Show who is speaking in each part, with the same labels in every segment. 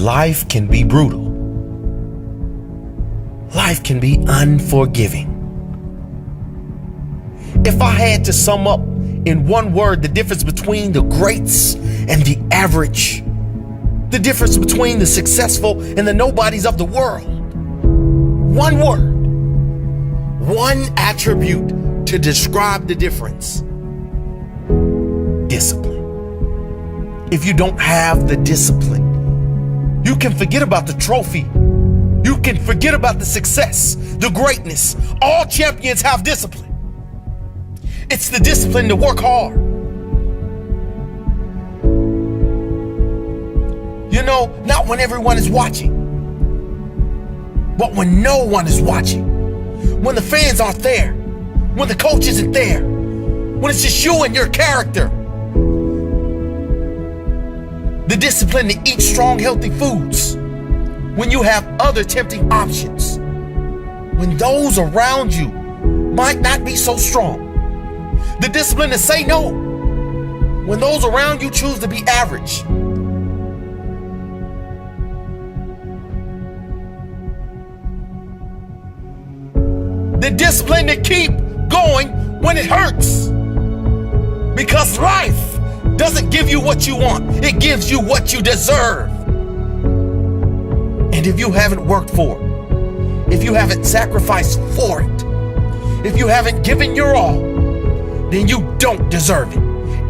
Speaker 1: life can be brutal. Life can be unforgiving. If I had to sum up in one word the difference between the greats and the average, the difference between the successful and the nobodies of the world, one word, one attribute to describe the difference: discipline. If you don't have the discipline, you can forget about the trophy. You can forget about the success, the greatness. All champions have discipline. It's the discipline to work hard. You know, not when everyone is watching, but when no one is watching. When the fans aren't there, when the coach isn't there, when it's just you and your character. The discipline to eat strong, healthy foods when you have other tempting options. When those around you might not be so strong. The discipline to say no when those around you choose to be average. The discipline to keep going when it hurts. Because life doesn't give you what you want. It gives you what you deserve. And if you haven't worked for it, if you haven't sacrificed for it, if you haven't given your all, then you don't deserve it.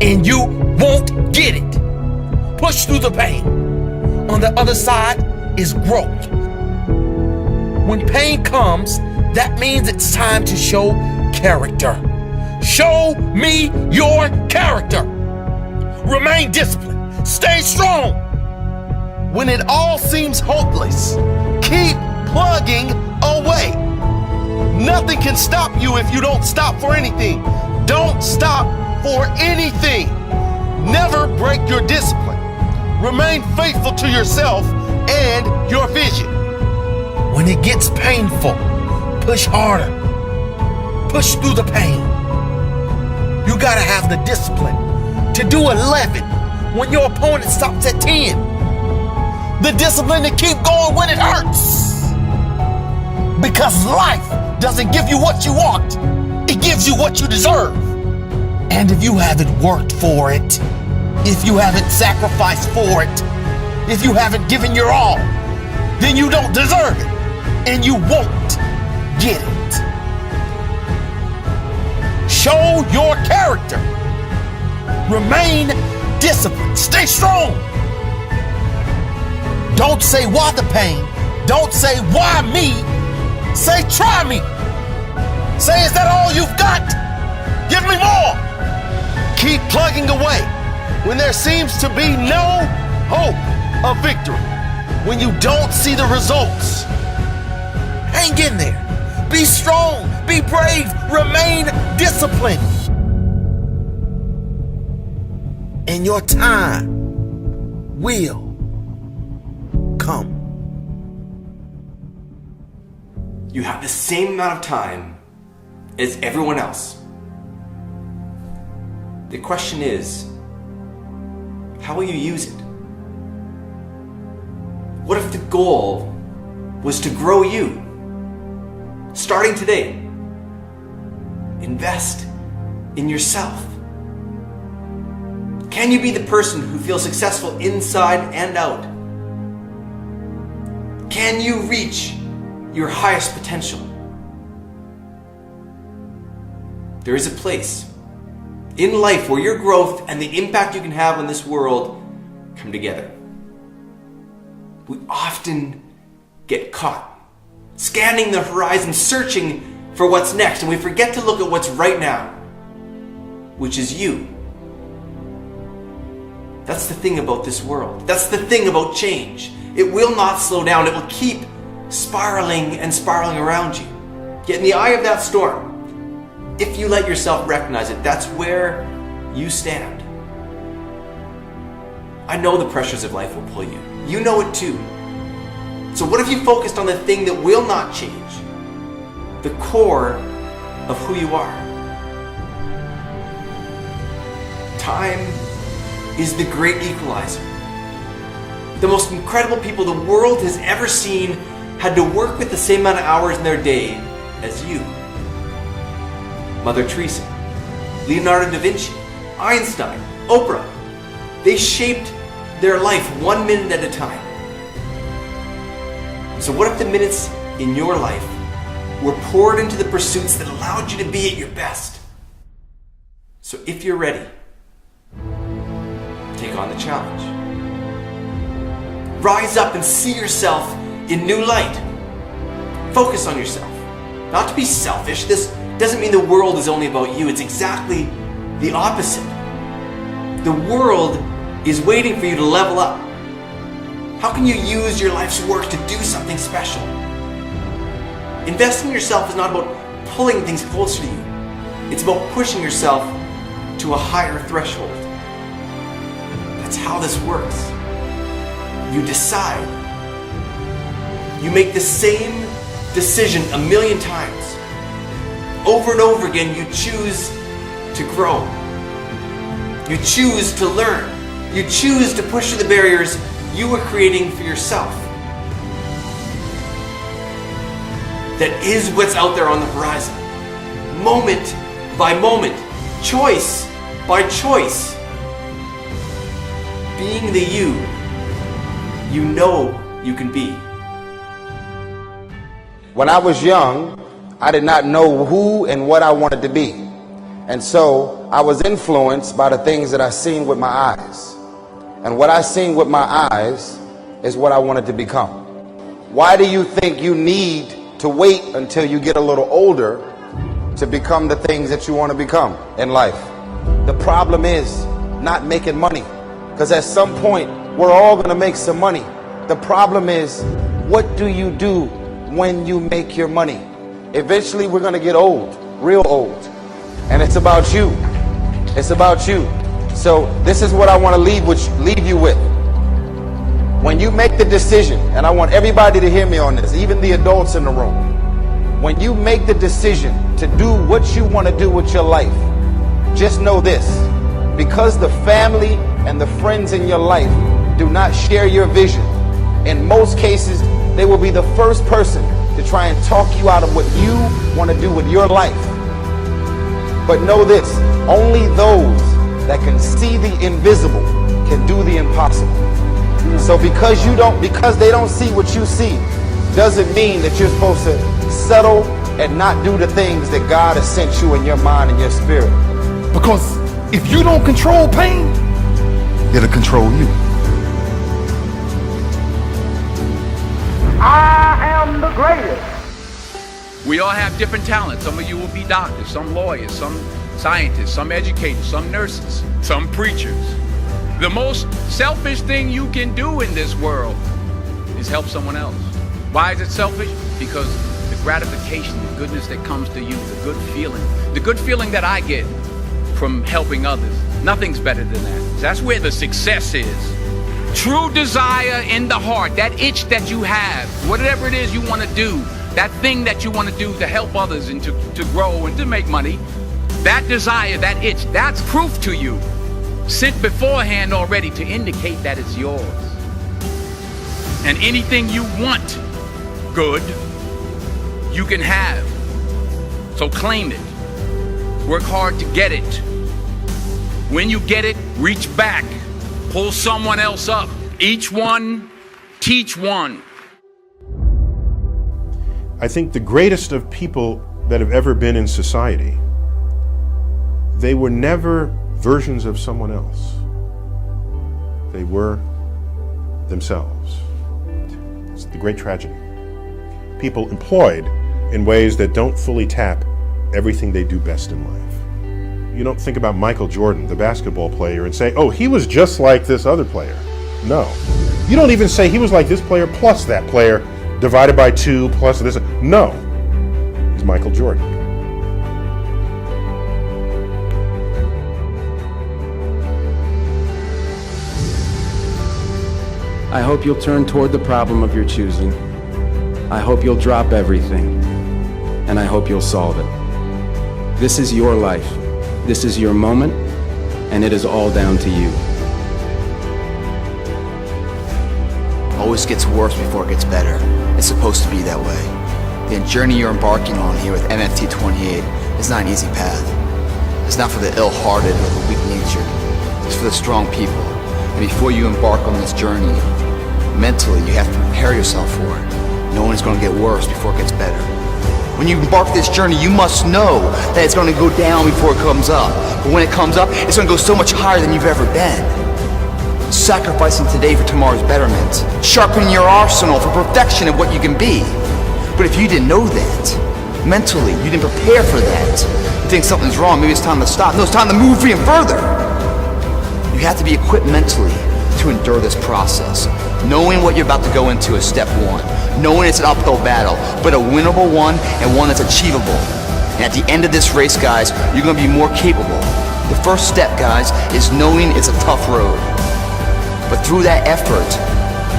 Speaker 1: And you won't get it. Push through the pain. On the other side is growth. When pain comes, that means it's time to show character. Show me your character. Remain disciplined. Stay strong. When it all seems hopeless, keep plugging away. Nothing can stop you if you don't stop for anything. Don't stop for anything. Never break your discipline. Remain faithful to yourself and your vision. When it gets painful, push harder. Push through the pain. You gotta have the discipline to do 11 when your opponent stops at 10. The discipline to keep going when it hurts. Because life doesn't give you what you want. It gives you what you deserve. And if you haven't worked for it, if you haven't sacrificed for it, if you haven't given your all, then you don't deserve it. And you won't get it. Show your character. Remain disciplined. Stay strong. Don't say why the pain. Don't say why me. Say try me. Say, is that all you've got? Give me more. Keep plugging away when there seems to be no hope of victory. When you don't see the results, hang in there. Be strong. Be brave. Remain disciplined. And your time will come.
Speaker 2: You have the same amount of time as everyone else. The question is, how will you use it? What if the goal was to grow you? Starting today, invest in yourself. Can you be the person who feels successful inside and out? Can you reach your highest potential? There is a place in life where your growth and the impact you can have on this world come together. We often get caught scanning the horizon, searching for what's next, and we forget to look at what's right now, which is you. That's the thing about this world. That's the thing about change. It will not slow down. It will keep spiraling and spiraling around you. Yet in the eye of that storm, if you let yourself recognize it, that's where you stand. I know the pressures of life will pull you. You know it too. So what if you focused on the thing that will not change? The core of who you are. Time is the great equalizer. The most incredible people the world has ever seen had to work with the same amount of hours in their day as you. Mother Teresa, Leonardo da Vinci, Einstein, Oprah. They shaped their life 1 minute at a time. So what if the minutes in your life were poured into the pursuits that allowed you to be at your best? So if you're ready, take on the challenge. Rise up and see yourself in new light. Focus on yourself. Not to be selfish. This doesn't mean the world is only about you. It's exactly the opposite. The world is waiting for you to level up. How can you use your life's work to do something special? Investing in yourself is not about pulling things closer to you. It's about pushing yourself to a higher threshold. That's how this works. You decide. You make the same decision 1,000,000 times. Over and over again, you choose to grow. You choose to learn. You choose to push through the barriers you were creating for yourself. That is what's out there on the horizon. Moment by moment, choice by choice. Being the you know you can be.
Speaker 3: When I was young, I did not know who and what I wanted to be. And so I was influenced by the things that I seen with my eyes. And what I seen with my eyes is what I wanted to become. Why do you think you need to wait until you get a little older to become the things that you want to become in life? The problem is not making money. Because at some point, we're all going to make some money. The problem is, what do you do when you make your money? Eventually, we're going to get old, real old. And it's about you. It's about you. So this is what I want to leave you with. When you make the decision, and I want everybody to hear me on this, even the adults in the room. When you make the decision to do what you want to do with your life, just know this. Because the family and the friends in your life do not share your vision, in most cases, they will be the first person to try and talk you out of what you want to do with your life. But know this, only those that can see the invisible can do the impossible. So because they don't see what you see, doesn't mean that you're supposed to settle and not do the things that God has sent you in your mind and your spirit.
Speaker 1: Because if you don't control pain, it'll control you.
Speaker 4: I am the greatest.
Speaker 5: We all have different talents. Some of you will be doctors, some lawyers, some scientists, some educators, some nurses, some preachers. The most selfish thing you can do in this world is help someone else. Why is it selfish? Because the gratification, the goodness that comes to you, the good feeling that I get from helping others, nothing's better than that. That's where the success is. True desire in the heart, that itch that you have, whatever it is you want to do, that thing that you want to do to help others and to grow and to make money, that desire, that itch, that's proof to you, sent beforehand already to indicate that it's yours. And anything you want good, you can have. So claim it. Work hard to get it. When you get it, reach back. Pull someone else up. Each one, teach one.
Speaker 6: I think the greatest of people that have ever been in society, they were never versions of someone else. They were themselves. It's the great tragedy. People employed in ways that don't fully tap everything they do best in life. You don't think about Michael Jordan, the basketball player, and say, oh, he was just like this other player. No. You don't even say he was like this player plus that player divided by 2 plus this. No. He's Michael Jordan.
Speaker 7: I hope you'll turn toward the problem of your choosing. I hope you'll drop everything. And I hope you'll solve it. This is your life. This is your moment, and it is all down to you.
Speaker 8: always gets worse before it gets better. It's supposed to be that way. The journey you're embarking on here with MFT 28 is not an easy path. It's not for the ill-hearted or the weak-natured. It's for the strong people. And before you embark on this journey, mentally, you have to prepare yourself for it. Knowing it's going to get worse before it gets better. When you embark this journey, you must know that it's going to go down before it comes up. But when it comes up, it's going to go so much higher than you've ever been. Sacrificing today for tomorrow's betterment. Sharpening your arsenal for perfection of what you can be. But if you didn't know that, mentally, you didn't prepare for that, you think something's wrong, maybe it's time to stop. No, it's time to move even further. You have to be equipped mentally to endure this process. Knowing what you're about to go into is step one. Knowing it's an uphill battle, but a winnable one and one that's achievable. And at the end of this race, guys, you're going to be more capable. The first step, guys, is knowing it's a tough road. But through that effort,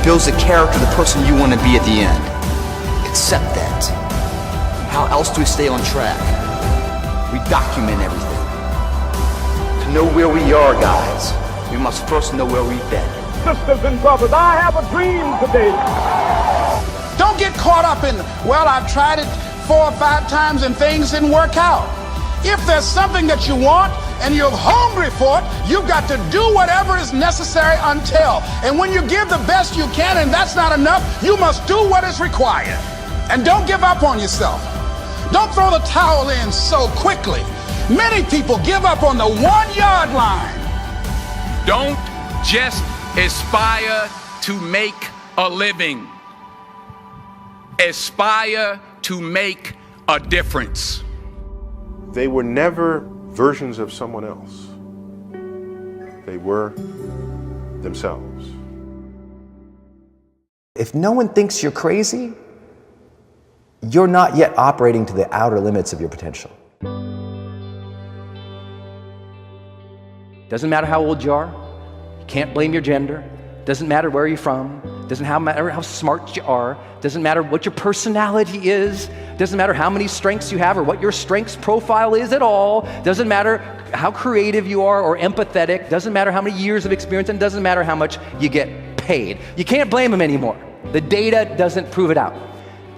Speaker 8: builds the character of the person you want to be at the end. Accept that. How else do we stay on track? We document everything. To know where we are, guys, we must first know where we've been.
Speaker 4: Sisters and brothers, I have a dream today.
Speaker 9: Don't get caught up in, well, I've tried it 4 or 5 times and things didn't work out. If there's something that you want and you're hungry for it, you've got to do whatever is necessary until. And when you give the best you can and that's not enough, you must do what is required. And don't give up on yourself. Don't throw the towel in so quickly. Many people give up on the 1-yard line.
Speaker 5: Don't just aspire to make a living. Aspire to make a difference.
Speaker 6: They were never versions of someone else. They were themselves.
Speaker 10: If no one thinks you're crazy, you're not yet operating to the outer limits of your potential.
Speaker 11: Doesn't matter how old you are. You can't blame your gender. Doesn't matter where you're from. Doesn't matter how smart you are. Doesn't matter what your personality is. Doesn't matter how many strengths you have or what your strengths profile is at all. Doesn't matter how creative you are or empathetic. Doesn't matter how many years of experience, and doesn't matter how much you get paid. You can't blame them anymore. The data doesn't prove it out.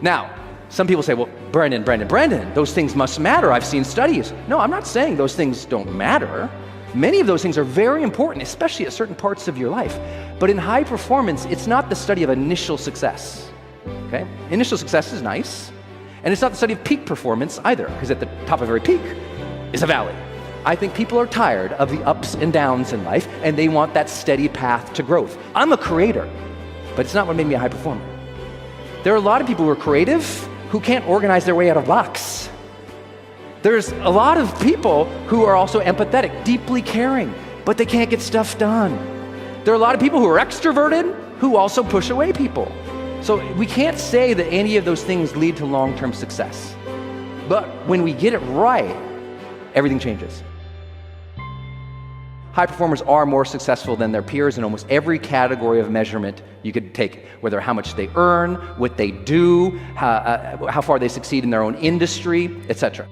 Speaker 11: Now, some people say, well, Brendan, those things must matter. I've seen studies. No, I'm not saying those things don't matter. Many of those things are very important, especially at certain parts of your life. But in high performance, it's not the study of initial success. Okay? Initial success is nice. And it's not the study of peak performance either, because at the top of every peak is a valley. I think people are tired of the ups and downs in life, and they want that steady path to growth. I'm a creator, but it's not what made me a high performer. There are a lot of people who are creative who can't organize their way out of blocks. There's a lot of people who are also empathetic, deeply caring, but they can't get stuff done. There are a lot of people who are extroverted who also push away people. So we can't say that any of those things lead to long-term success. But when we get it right, everything changes. High performers are more successful than their peers in almost every category of measurement you could take, whether how much they earn, what they do, how far they succeed in their own industry, etc.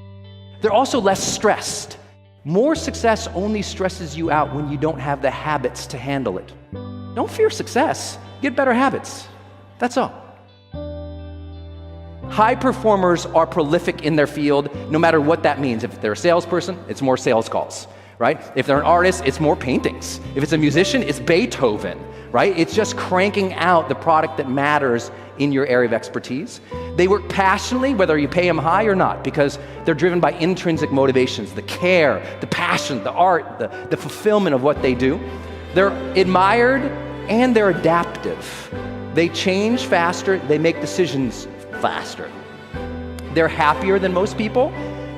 Speaker 11: They're also less stressed. More success only stresses you out when you don't have the habits to handle it. Don't fear success, get better habits. That's all. High performers are prolific in their field, no matter what that means. If they're a salesperson, it's more sales calls, right? If they're an artist, it's more paintings. If it's a musician, it's Beethoven, right? It's just cranking out the product that matters in your area of expertise. They work passionately, whether you pay them high or not, because they're driven by intrinsic motivations, the care, the passion, the art, the fulfillment of what they do. They're admired and they're adaptive. They change faster, they make decisions faster. They're happier than most people,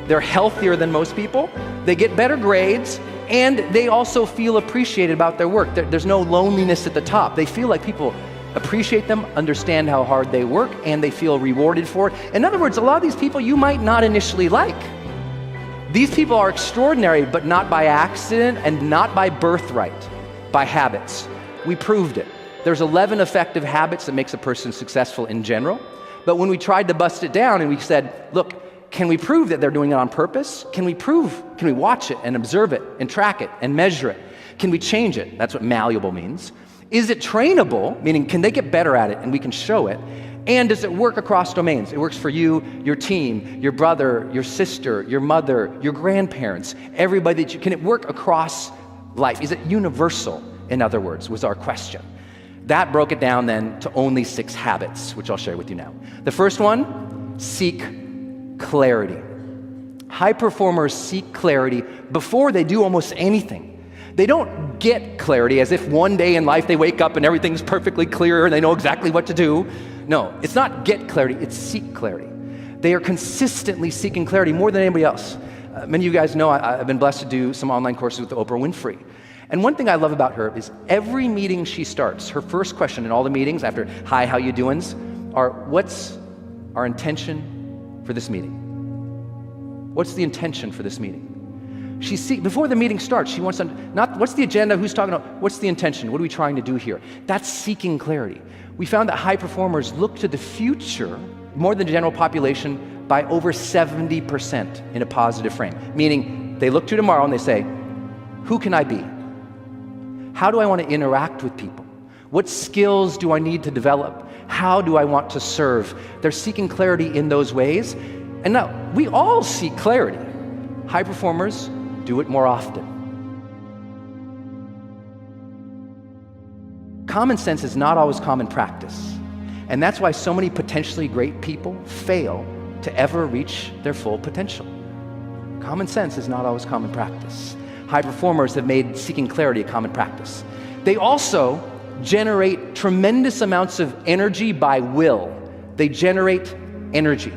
Speaker 11: they're healthier than most people, they get better grades, and they also feel appreciated about their work. There's no loneliness at the top. They feel like people appreciate them, understand how hard they work, and they feel rewarded for it. In other words, a lot of these people you might not initially like. These people are extraordinary, but not by accident and not by birthright, by habits. We proved it. There's 11 effective habits that makes a person successful in general. But when we tried to bust it down and we said, look, can we prove that they're doing it on purpose? Can we watch it and observe it and track it and measure it? Can we change it? That's what malleable means. Is it trainable? Meaning, can they get better at it and we can show it? And does it work across domains? It works for you, your team, your brother, your sister, your mother, your grandparents, everybody that you, can it work across life? Is it universal, in other words, was our question. That broke it down then to only 6 habits, which I'll share with you now. The first one, seek clarity. High performers seek clarity before they do almost anything. They don't get clarity as if one day in life they wake up and everything's perfectly clear and they know exactly what to do. No, it's not get clarity, it's seek clarity. They are consistently seeking clarity more than anybody else. Many of you guys know I've been blessed to do some online courses with Oprah Winfrey. And one thing I love about her is every meeting she starts, her first question in all the meetings after, hi, how you doings, are what's our intention for this meeting? What's the intention for this meeting? Before the meeting starts, she wants to, not what's the agenda, who's talking about, what's the intention, what are we trying to do here? That's seeking clarity. We found that high performers look to the future more than the general population by over 70% in a positive frame. Meaning they look to tomorrow and they say, who can I be? How do I want to interact with people? What skills do I need to develop? How do I want to serve? They're seeking clarity in those ways. And now, we all seek clarity. High performers do it more often. Common sense is not always common practice. And that's why so many potentially great people fail to ever reach their full potential. Common sense is not always common practice. High performers have made seeking clarity a common practice. They also generate tremendous amounts of energy by will. They generate energy.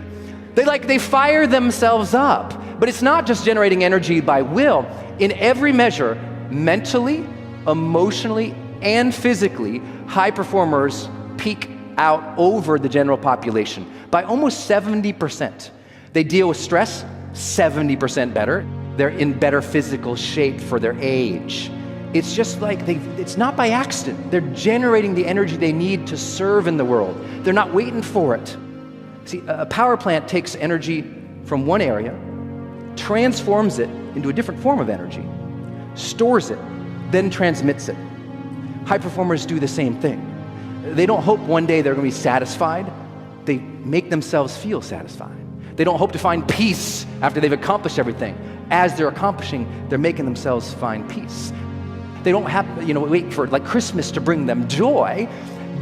Speaker 11: They fire themselves up. But it's not just generating energy by will. In every measure, mentally, emotionally, and physically, high performers peak out over the general population by almost 70%. They deal with stress 70% better. They're in better physical shape for their age. It's just like it's not by accident. They're generating the energy they need to serve in the world. They're not waiting for it. See, a power plant takes energy from one area, transforms it into a different form of energy, stores it, then transmits it. High performers do the same thing. They don't hope one day they're going to be satisfied. They make themselves feel satisfied. They don't hope to find peace after they've accomplished everything. As they're accomplishing, they're making themselves find peace. They don't have, wait for like Christmas to bring them joy.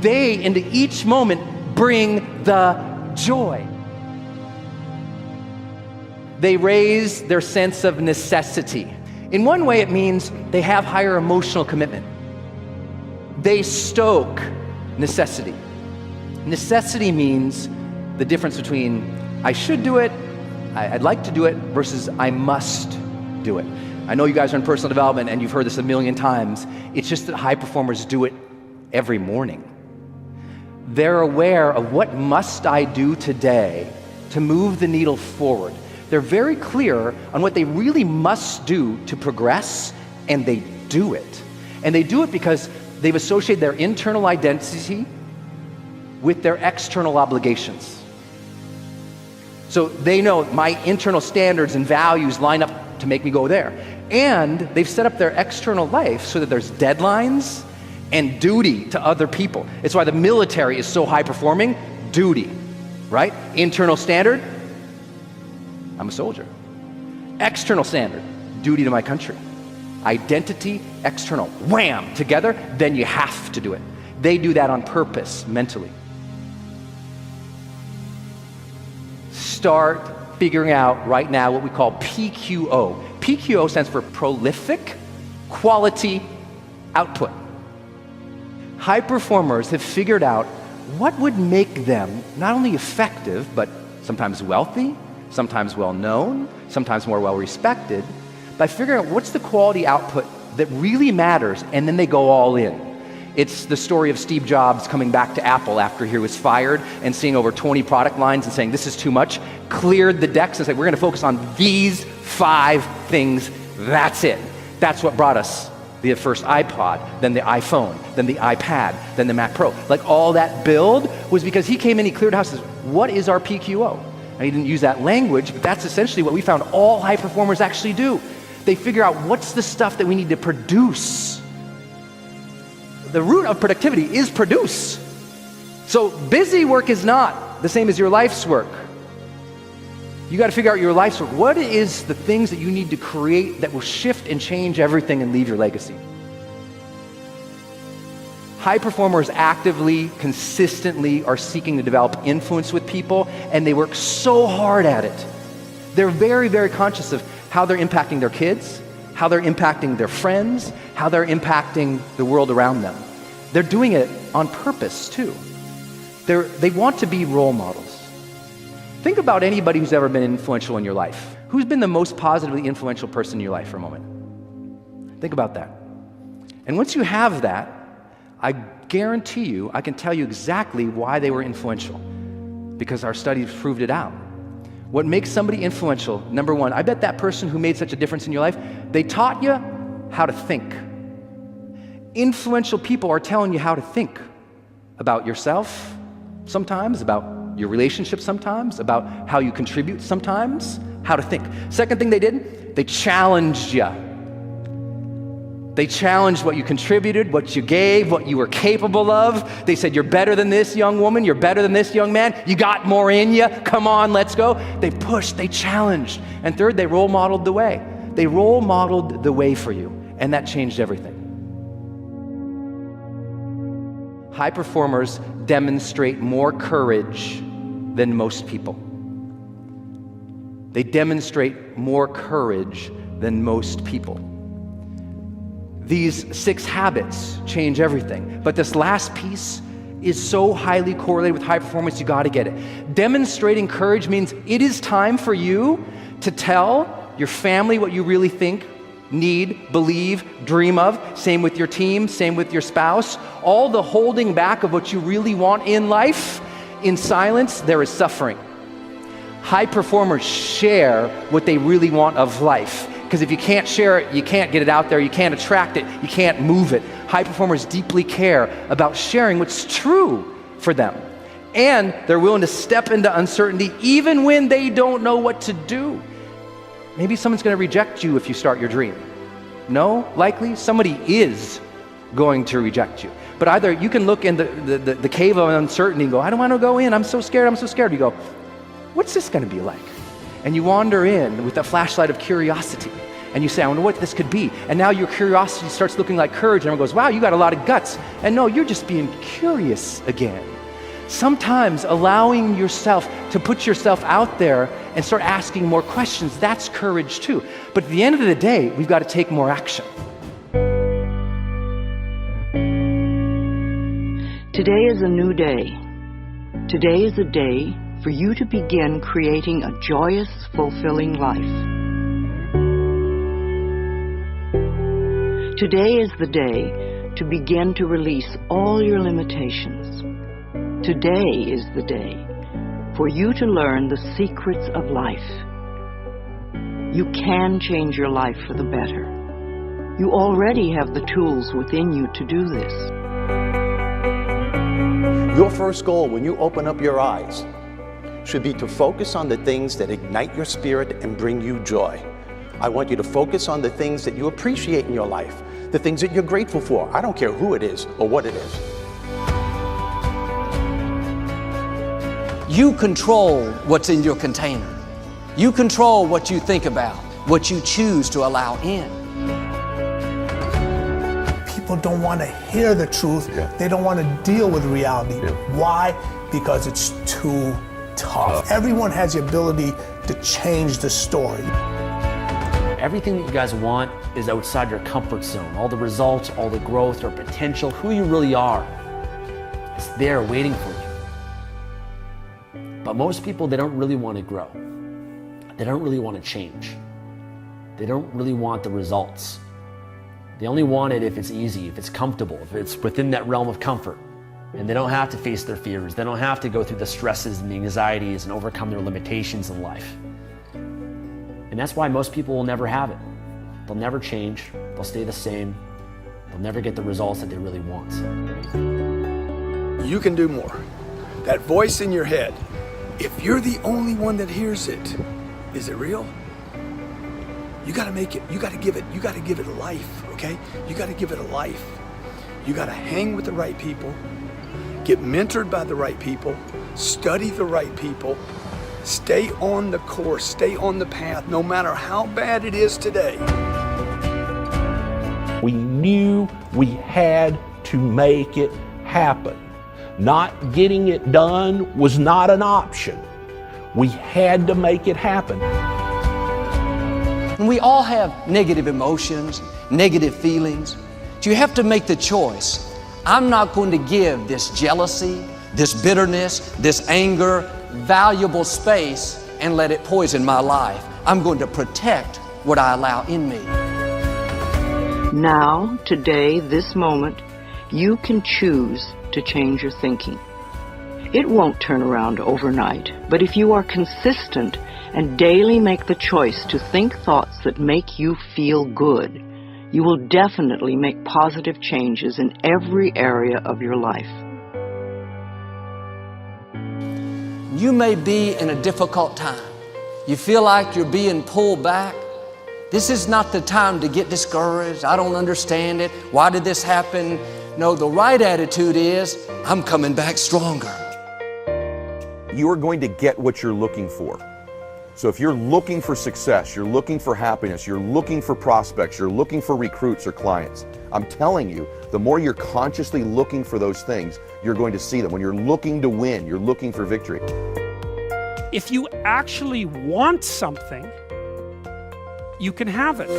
Speaker 11: They, into each moment, bring the joy. They raise their sense of necessity. In one way, it means they have higher emotional commitment. They stoke necessity. Necessity means the difference between I should do it, I'd like to do it, versus I must do it. I know you guys are in personal development and you've heard this a million times. It's just that high performers do it every morning. They're aware of what must I do today to move the needle forward. They're very clear on what they really must do to progress, and they do it. And they do it because they've associated their internal identity with their external obligations. So they know my internal standards and values line up to make me go there. And they've set up their external life so that there's deadlines and duty to other people. It's why the military is so high performing. Duty, right? Internal standard, I'm a soldier. External standard, duty to my country. Identity, external, wham, together, then you have to do it. They do that on purpose, mentally. Start figuring out right now what we call PQO. PQO stands for prolific quality output. High performers have figured out what would make them not only effective, but sometimes wealthy, sometimes well-known, sometimes more well-respected, by figuring out what's the quality output that really matters, and then they go all in. It's the story of Steve Jobs coming back to Apple after he was fired and seeing over 20 product lines and saying, this is too much, cleared the decks and said, we're gonna focus on these 5 things, that's it. That's what brought us the first iPod, then the iPhone, then the iPad, then the Mac Pro. Like all that build was because he came in, he cleared house, and said, what is our PQO? Now, he didn't use that language, but that's essentially what we found all high performers actually do. They figure out what's the stuff that we need to produce. The root of productivity is produce. So busy work is not the same as your life's work. You got to figure out your life's work. What is the things that you need to create that will shift and change everything and leave your legacy? High performers actively, consistently are seeking to develop influence with people, and they work so hard at it. They're very, very conscious of how they're impacting their kids, how they're impacting their friends, how they're impacting the world around them. They're doing it on purpose, too. They want to be role models. Think about anybody who's ever been influential in your life. Who's been the most positively influential person in your life for a moment? Think about that. And once you have that, I guarantee you, I can tell you exactly why they were influential, because our studies proved it out. What makes somebody influential, number one, I bet that person who made such a difference in your life, they taught you how to think. Influential people are telling you how to think about yourself sometimes, about your relationships sometimes, about how you contribute sometimes, how to think. Second thing they did, they challenged you. They challenged what you contributed, what you gave, what you were capable of. They said, you're better than this young woman, you're better than this young man, you got more in you, come on, let's go. They pushed, they challenged. And third, they role modeled the way. They role modeled the way for you, and that changed everything. High performers demonstrate more courage than most people. They demonstrate more courage than most people. These 6 habits change everything. But this last piece is so highly correlated with high performance, you gotta get it. Demonstrating courage means it is time for you to tell your family what you really think, need, believe, dream of. Same with your team, same with your spouse. All the holding back of what you really want in life, in silence, there is suffering. High performers share what they really want of life. Because if you can't share it, you can't get it out there, you can't attract it, you can't move it. High performers deeply care about sharing what's true for them. And they're willing to step into uncertainty even when they don't know what to do. Maybe someone's going to reject you if you start your dream. No, likely somebody is going to reject you. But either you can look in the cave of uncertainty and go, I don't want to go in, I'm so scared, I'm so scared. You go, what's this going to be like? And you wander in with a flashlight of curiosity. And you say, I wonder what this could be. And now your curiosity starts looking like courage. And everyone goes, wow, you got a lot of guts. And no, you're just being curious again. Sometimes allowing yourself to put yourself out there and start asking more questions, that's courage too. But at the end of the day, we've got to take more action.
Speaker 12: Today is a new day. Today is a day for you to begin creating a joyous, fulfilling life. Today is the day to begin to release all your limitations. Today is the day for you to learn the secrets of life. You can change your life for the better. You already have the tools within you to do this.
Speaker 13: Your first goal when you open up your eyes should be to focus on the things that ignite your spirit and bring you joy. I want you to focus on the things that you appreciate in your life, the things that you're grateful for. I don't care who it is or what it is.
Speaker 14: You control what's in your container. You control what you think about, what you choose to allow in.
Speaker 15: People don't want to hear the truth. They don't want to deal with reality. Why? Because it's too tough. Everyone has the ability to change the story.
Speaker 16: Everything that you guys want is outside your comfort zone. All the results, all the growth, your potential, who you really are, it's there waiting for you. But most people, they don't really want to grow. They don't really want to change. They don't really want the results. They only want it if it's easy, if it's comfortable, if it's within that realm of comfort. And they don't have to face their fears. They don't have to go through the stresses and the anxieties and overcome their limitations in life. And that's why most people will never have it. They'll never change. They'll stay the same. They'll never get the results that they really want.
Speaker 17: You can do more. That voice in your head, if you're the only one that hears it, is it real? You got to make it. You got to give it life, okay? You got to give it a life. You got to hang with the right people, get mentored by the right people, study the right people, stay on the course, stay on the path, no matter how bad it is today.
Speaker 18: We knew we had to make it happen. Not getting it done was not an option. We had to make it happen.
Speaker 14: And we all have negative emotions, negative feelings. So you have to make the choice. I'm not going to give this jealousy, this bitterness, this anger, valuable space and let it poison my life. I'm going to protect what I allow in me.
Speaker 12: Now, today, this moment, you can choose to change your thinking. It won't turn around overnight, but if you are consistent and daily make the choice to think thoughts that make you feel good, you will definitely make positive changes in every area of your life.
Speaker 14: You may be in a difficult time. You feel like you're being pulled back. This is not the time to get discouraged. I don't understand it. Why did this happen? No, the right attitude is, I'm coming back stronger.
Speaker 19: You are going to get what you're looking for. So if you're looking for success, you're looking for happiness, you're looking for prospects, you're looking for recruits or clients, I'm telling you, the more you're consciously looking for those things, you're going to see them. When you're looking to win, you're looking for victory.
Speaker 20: If you actually want something, you can have it.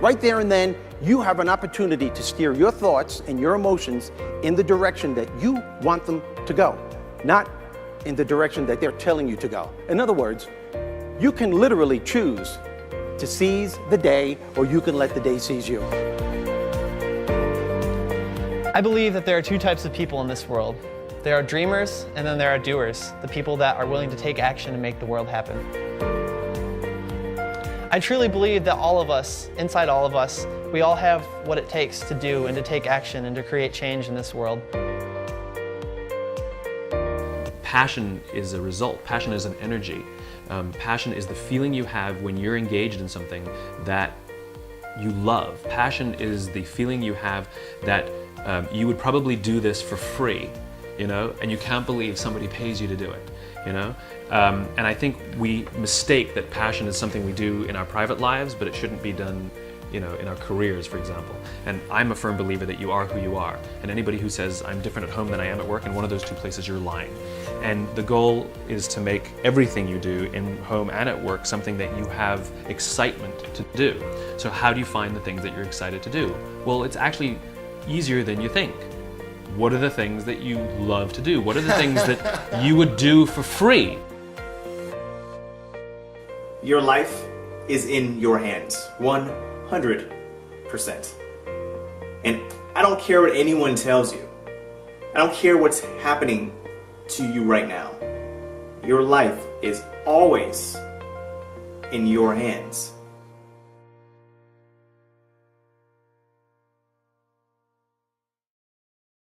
Speaker 13: Right there and then, you have an opportunity to steer your thoughts and your emotions in the direction that you want them to go, not in the direction that they're telling you to go. In other words, you can literally choose to seize the day, or you can let the day seize you.
Speaker 21: I believe that there are two types of people in this world. There are dreamers, and then there are doers, the people that are willing to take action and make the world happen. I truly believe that all of us, inside all of us, we all have what it takes to do and to take action and to create change in this world.
Speaker 22: Passion is a result. Passion is an energy. Passion is the feeling you have when you're engaged in something that you love. Passion is the feeling you have that you would probably do this for free, you know, and you can't believe somebody pays you to do it, you know? And I think we mistake that passion is something we do in our private lives, but it shouldn't be done, you know, in our careers, for example. And I'm a firm believer that you are who you are. And anybody who says, I'm different at home than I am at work, in one of those two places, you're lying. And the goal is to make everything you do in home and at work something that you have excitement to do. So how do you find the things that you're excited to do? Well, it's actually easier than you think. What are the things that you love to do? What are the things that you would do for free?
Speaker 2: Your life is in your hands, 100%. And I don't care what anyone tells you. I don't care what's happening to you right now. Your life is always in your hands.